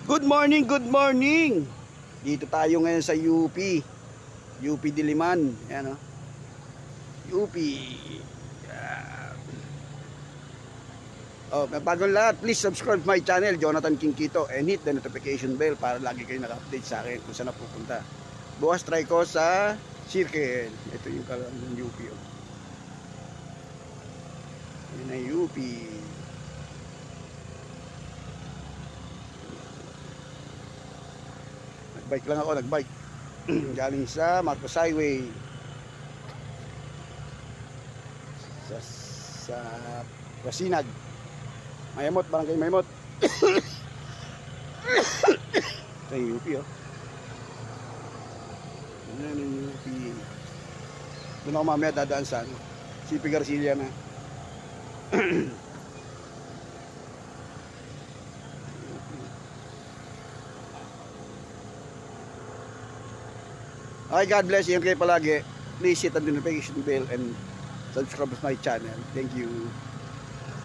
Good morning, good morning. Dito tayo ngayon sa UP. UP Diliman. Ayan o. UP. Yan. Oh, bagong lahat, please subscribe my channel, Jonathan Kingkito, and hit the notification bell para lagi kayo naka-update sa akin kung saan napupunta. Bukas try ko sa Circle. Ito yung kalang UP. Oh. Yan ang UP. Nagbike lang ako, nagbike. Galing sa Marcos Highway. Sa Rasinag. Mayamot, barangay Mayamot. Ito yung UP, oh. Yan yung UP. Doon ako mamaya dadaan sa CP Garcia na. Okay, God bless you kayo palagi. Please hit the notification bell and subscribe to my channel. Thank you.